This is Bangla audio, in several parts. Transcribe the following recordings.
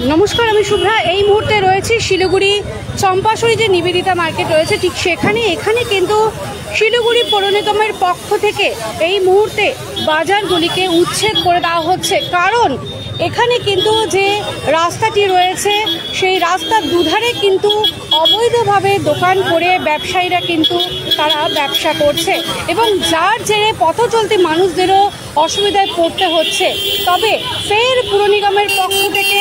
নমস্কার, আমি শুভ্রা। এই মুহূর্তে রয়েছে শিলিগুড়ি চম্পাশরী যে নিবেদিতা মার্কেট রয়েছে ঠিক এখানে কিন্তু শিলিগুড়ি পৌর নিগমের পক্ষ থেকে এই মুহূর্তে বাজারগুলিকে উচ্ছেদ করে দেওয়া হচ্ছে। কারণ এখানে কিন্তু যে রাস্তাটি রয়েছে সেই রাস্তার দুধারে কিন্তু অবৈধভাবে দোকান করে ব্যবসায়ীরা কিন্তু তারা ব্যবসা করছে এবং যার জেরে পথ চলতি মানুষদেরও অসুবিধায় পড়তে হচ্ছে। তবে ফের পুর নিগমের পক্ষ থেকে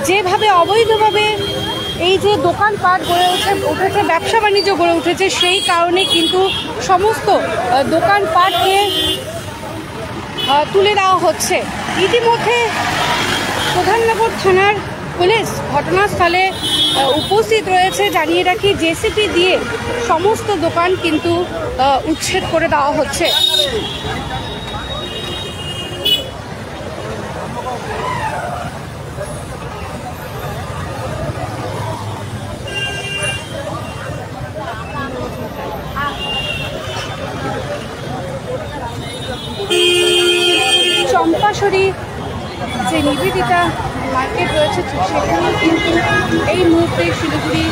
যেভাবে অবৈধভাবে এই যে দোকানপাট গড়ে উঠেছে, ব্যবসা বাণিজ্য গড়ে উঠেছে, সেই কারণে কিন্তু সমস্ত দোকানপাটকে তুলে দেওয়া হচ্ছে। ইতিমধ্যে প্রধাননগর থানার পুলিশ ঘটনাস্থলে উপস্থিত রয়েছে। জানিয়ে রাখি, জেসিপি দিয়ে সমস্ত দোকান কিন্তু উচ্ছেদ করে দেওয়া হচ্ছে। চম্পাশরী যে নিবেদিতা মার্কেট রয়েছে সেখানে কিন্তু এই মুহূর্তে শিলিগুড়ি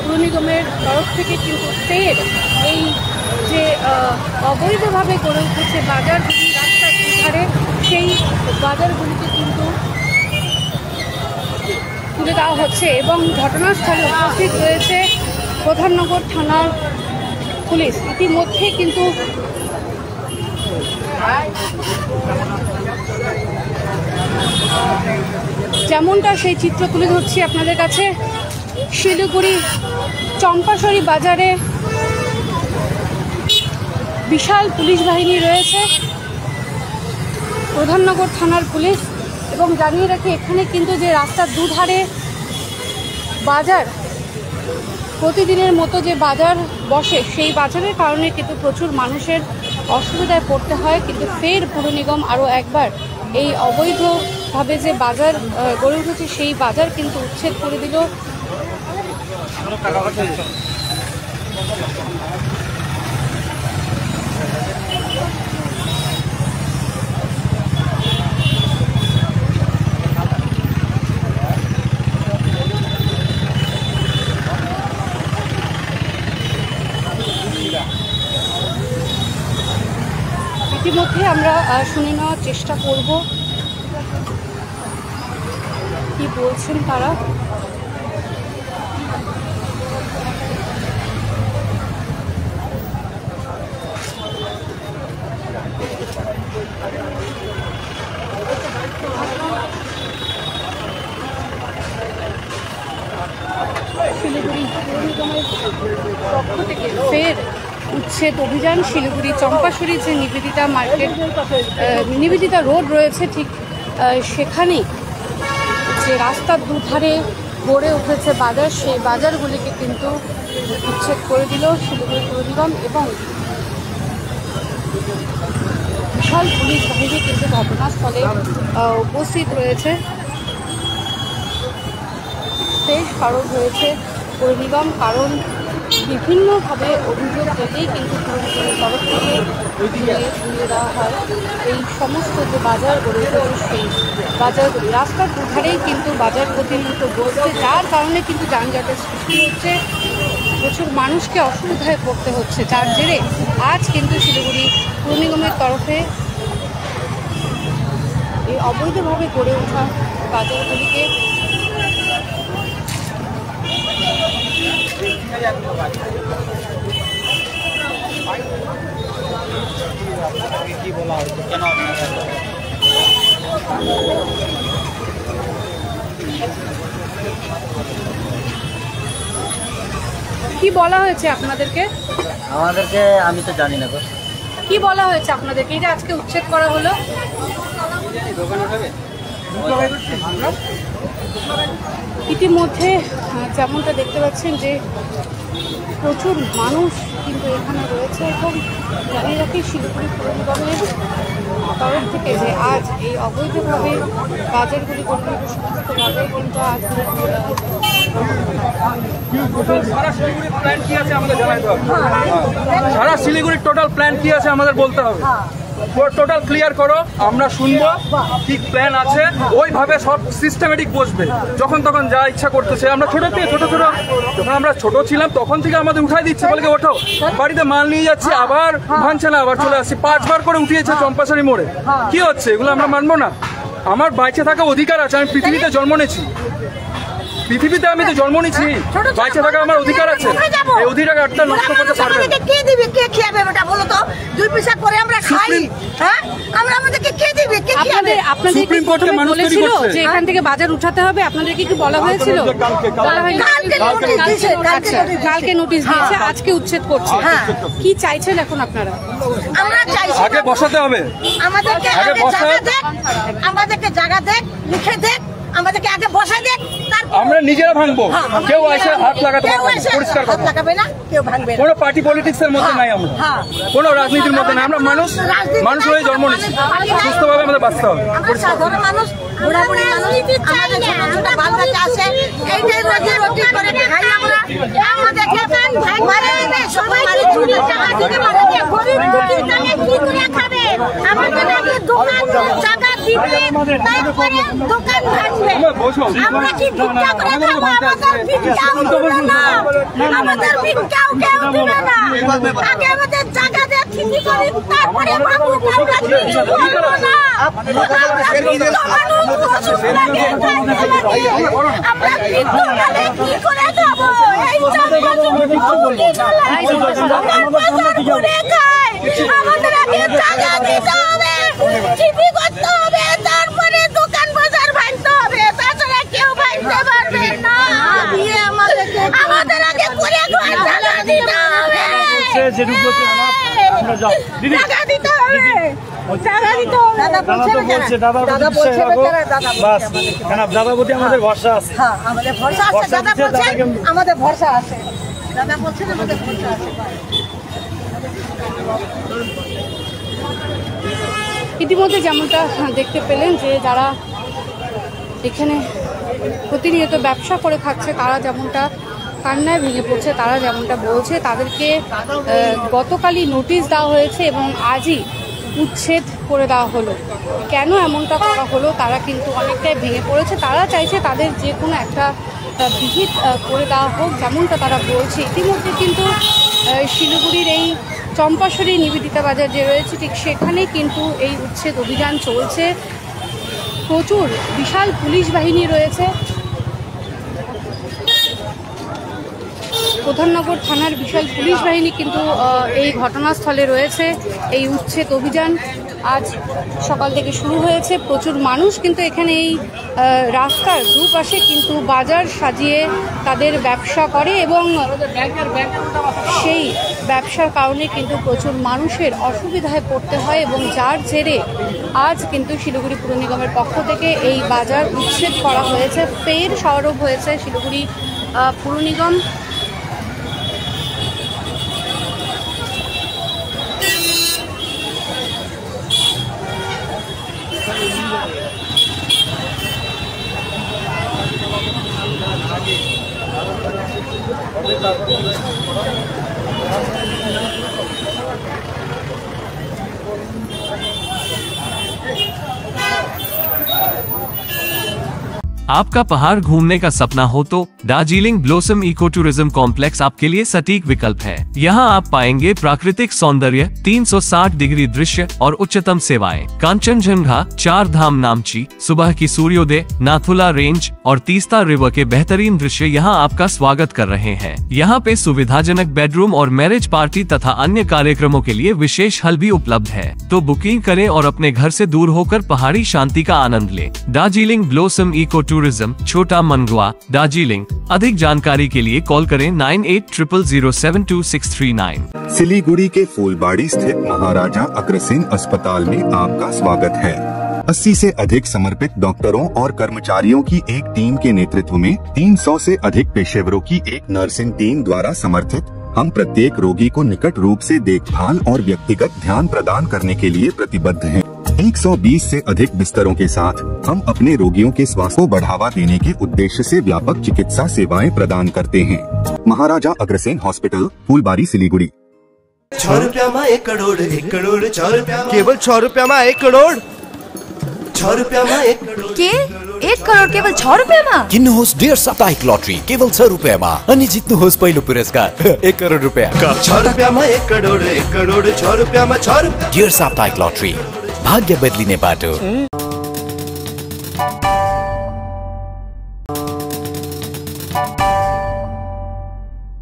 পুর নিগমের তরফ থেকে কিন্তু ফের এই যে অবৈধভাবে গড়ে উঠেছে বাজারগুলি রাস্তার ধারে, সেই বাজারগুলিকে কিন্তু তুলে দেওয়া হচ্ছে এবং ঘটনাস্থলে উপস্থিত রয়েছে প্রধাননগর থানার পুলিশ। ইতিমধ্যে কিন্তু যেমনটা সেই চিত্র তুলে ধরছি আপনাদের কাছে। শিলিগুড়ি চম্পাশরী বাজারে বিশাল পুলিশ বাহিনী রয়েছে, প্রধাননগর থানার পুলিশ। এবং জানিয়ে রাখি, এখানে কিন্তু যে রাস্তার দুধারে বাজার, প্রতিদিনের মতো যে বাজার বসে, সেই বাজারের কারণে কিন্তু প্রচুর মানুষের অসুবিধায় পড়তে হয়। কিন্তু ফের পুর নিগম আরও একবার এই অবৈধভাবে যে বাজার গড়ে উঠেছে সেই বাজার কিন্তু উচ্ছেদ করে দিল। ইতিমধ্যে আমরা শুনে নেওয়ার চেষ্টা করব কি বলছেন তারা। শিলিগুড়ি পৌর নিগমের পক্ষ থেকে ফের উচ্ছেদ অভিযান। শিলিগুড়ি চম্পাশরী যে নিবেদিতা মার্কেট, নিবেদিতা রোড রয়েছে ঠিক সেখানেই যে রাস্তার দুধারে গড়ে উঠেছে বাজার, সেই বাজারগুলিকে কিন্তু উচ্ছেদ করে দিল শিলিগুড়ি পৌর নিগম এবং বিশাল পুলিশ বাহিনী কিন্তু ঘটনাস্থলে উপস্থিত রয়েছে। বেশ কারণ রয়েছে পৌর নিগম, কারণ বিভিন্নভাবে অভিযোগ যেতেই কিন্তু পুর নিগমের তরফ থেকে তুলে দেওয়া হয়। এই সমস্ত যে বাজার গড়ে উঠেছে সেই বাজারগুলি রাস্তার দুধারেই কিন্তু বাজার প্রতিনিয়ত বসছে, যার কারণে কিন্তু যানজটের সৃষ্টি হচ্ছে, প্রচুর মানুষকে অসুবিধায় পড়তে হচ্ছে। যার জেরে আজ কিন্তু শিলিগুড়ি পুর নিগমের তরফে এই অবৈধভাবে গড়ে ওঠা বাজারগুলিকে কি বলা হয়েছে, কেন কি বলা হয়েছে আপনাদেরকে? আমাদেরকে আমি তো জানি না। কি বলা হয়েছে আপনাদেরকে? এটা আজকে উচ্ছেদ করা হলো। ইতিমধ্যে যেমনটা দেখতে পাচ্ছেন যে প্রচুর মানুষ কিন্তু এখানে রয়েছে এবং জানিয়ে রাখি, শিলিগুড়ি পৌর নিগমের তরফ থেকে যে আজ এই অবৈধভাবে বাজারগুলি গড়ে উঠে সমস্ত বাজার কিন্তু আজ সারা শিলিগুড়ির টোটাল প্ল্যান কি আছে আমাদের বলতে হবে। টোটাল ক্লিয়ার করো, আমরা শুনবো কি প্ল্যান আছে, ওইভাবে সব সিস্টেমেটিক বসবে। যখন তখন যা ইচ্ছা করতেছে, আমরা ছোট যখন আমরা ছোট ছিলাম তখন থেকে আমাদের উঠাই দিচ্ছে, বলে ওঠো, বাড়িতে মাল নিয়ে যাচ্ছি, আবার ভাঙছে না, আবার চলে আসছি, 5 বার করে উঠিয়েছে চম্পাশাড়ি মোড়ে। কি হচ্ছে এগুলো? আমরা মানবো না। আমার বাইচে থাকা অধিকার আছে, আমি পৃথিবীতে জন্ম নিয়েছি, পৃথিবীতে আমি তো জন্ম নিয়েছি, বাইচে থাকা আমার অধিকার আছে। এই অধিকারটা নষ্ট করতে পারবে না। কে দিবে, কে খেয়াবে বেটা বলো তো? 2 পয়সা করে আমরা খাই, হ্যাঁ? আমরা আমাদেরকে কে দিবে, কে খেয়াবে? আপনাদের সুপ্রিম কোর্টকে মানুষ তৈরি বলেছিল করছে যে এখান থেকে বাজার উঠাতে হবে, আপনাদেরকে কি বলা হয়েছিল? বলা হয়নি। কালকে নোটিশ দিয়েছে, আজকে উচ্ছেদ করছে। কি চাইছেন এখন আপনারা? আমরা চাইছি আগে বসাতে হবে, আমাদেরকে আগে আগে বসা- জায়গা দেখ, আমাদেরকে জায়গা দেখ, লিখে দেখ, আমাদেরকে আগে বসা দেখ, তারপর আমরা নিজেরা ভাঙবো। কেউ এসে হাত লাগাতে পারবে না, পরিষ্কার হাত কথা। লাগাবে না, কেউ ভাঙবে না। কোনো পার্টি পলিটিক্স এর মধ্যে নাই, আমরা কোনো রাজনীতির মধ্যে নাই। আমরা মানুষ হয়ে জন্ম নিচ্ছি, সুস্থভাবে আমাদের বাঁচতে হবে। আমরা সাধারণ মানুষ, বুড়াবুড়ি মানুষ, আমাদের ছোট ছোট বাচ্চা আছে, এইটাই রোজি করে খাই আমরা। আমাদেরকে মারে দেবে, সবাইকে চুরি টাকা দিতে পারে, গরিব দুঃখী তাহলে কি করে খাবে? আমাদের আগে দোকান জায়গা দিবে, তারপরে দোকান ভাঙবে। আমরা কি ভিক্ষা করে খাবো? আমাদের ভিক্ষাও দিবে না, আমাদের ভিক্ষাও কেউ দিবে না। আগে আমাদের জায়গা দিয়ে ঠিকই করি, তারপরে বাবু আমরা কিছু করবো না। আমরা ভিক্ষা মানুষ, অসুবিধাকে আমরা ভিক্ষা মানে কি করে খাবো? এই দোকান বাজার করে খায়, আমাদের আগে জায়গা দিতে হবে, ঠিকই করতে হবে, তারপরে দোকান বাজার ভাঙতে হবে, তাছাড়া কেউ ভাঙতে পারবে না। আমাদের আগে করে ঘর জায়গা দিতে হবে, জায়গা দিতে হবে, জায়গা দিতে হবে। দাদার প্রতি আমাদের ভরসা আছে। হ্যাঁ, আমাদের ভরসা আছে, দাদা বলছেন আমাদের ভরসা আছে, দাদা বলছেন আমাদের ভরসা আছে। ইতিমধ্যে যেমনটা দেখতে পেলেন যে যারা এখানে প্রতিনিয়ত ব্যবসা করে খাচ্ছে তারা যেমনটা কান্নায় ভেঙে পড়ছে, তারা যেমনটা বলছে তাদেরকে গতকালই নোটিশ দেওয়া হয়েছে এবং আজই উচ্ছেদ করে দেওয়া হলো। কেন এমনটা করা হলো তারা কিন্তু অনেকটাই ভেঙে পড়েছে। তারা চাইছে তাদের যে কোনো একটা বিহিত করে দেওয়া হোক, যেমনটা তারা বলছে। ইতিমধ্যে কিন্তু শিলিগুড়ির এই চম্পাশাড়ি নিবেদিতা বাজার যে রয়েছে ঠিক সেখানে কিন্তু এই উচ্ছেদ অভিযান চলছে। প্রচুর বিশাল পুলিশ বাহিনী রয়েছে, প্রধাননগর থানার বিশাল পুলিশ বাহিনী কিন্তু এই ঘটনাস্থলে রয়েছে। এই উচ্ছেদ অভিযান আজ সকাল থেকে শুরু হয়েছে। প্রচুর মানুষ কিন্তু এখানে এই রাস্তার দুপাশে কিন্তু বাজার সাজিয়ে তাদের ব্যবসা করে এবং সেই ব্যবসার কারণে কিন্তু প্রচুর মানুষের অসুবিধায় পড়তে হয় এবং যার জেরে আজ কিন্তু শিলিগুড়ি পুর নিগমের পক্ষ থেকে এই বাজার উচ্ছেদ করা হয়েছে। ফের সরব হয়েছে শিলিগুড়ি পুর নিগম। आपका पहाड़ घूमने का सपना हो तो Darjeeling blossom eco tourism complex आपके लिए सटीक विकल्प है। यहाँ आप पाएंगे प्राकृतिक सौंदर्य, 360 डिग्री दृश्य और उच्चतम सेवाएं। कांचनजंगा, 4 धाम नामची, सुबह की सूर्योदय, नाथुला रेंज और तीस्ता रिवर के बेहतरीन दृश्य यहाँ आपका स्वागत कर रहे हैं। यहाँ पे सुविधाजनक बेडरूम और मैरिज पार्टी तथा अन्य कार्यक्रमों के लिए विशेष हल भी उपलब्ध है। तो बुकिंग करें और अपने घर से दूर होकर पहाड़ी शांति का आनंद लें। दार्जिलिंग ब्लॉसम इको टूरिज्म, छोटा मनगुआ, दार्जिलिंग। अधिक जानकारी के लिए कॉल करें 9800072639। सिलीगुड़ी के फूलबाड़ी स्थित महाराजा अग्रसेन अस्पताल में आपका स्वागत है। 80 से अधिक समर्पित डॉक्टरों और कर्मचारियों की एक टीम के नेतृत्व में 300 से अधिक पेशेवरों की एक नर्सिंग टीम द्वारा समर्थित हम प्रत्येक रोगी को निकट रूप से देखभाल और व्यक्तिगत ध्यान प्रदान करने के लिए प्रतिबद्ध हैं। 120 से अधिक बिस्तरों के साथ हम अपने रोगियों के स्वास्थ्य को बढ़ावा देने के उद्देश्य से व्यापक चिकित्सा सेवाएं प्रदान करते हैं। महाराजा अग्रसेन हॉस्पिटल, फूलबाड़ी, सिलीगुड़ी। ₹6 1 करोड़ 1 करोड़ ₹6 केवल ₹6 में 1 करोड़ ₹6 1 करोड़ के 1 करोड केवल ₹6 मा किन्नुहोस् डेढ साप्ताहिक लटरी केवल ₹6 मा अनि जित्नुहोस् पहिलो पुरस्कार 1 करोड रुपैयाँ। ₹6 1 करोड़ 1 करोड़ ₹6 में ₹6 डेढ साप्ताहिक लटरी भाग्य बदलिने बाटो।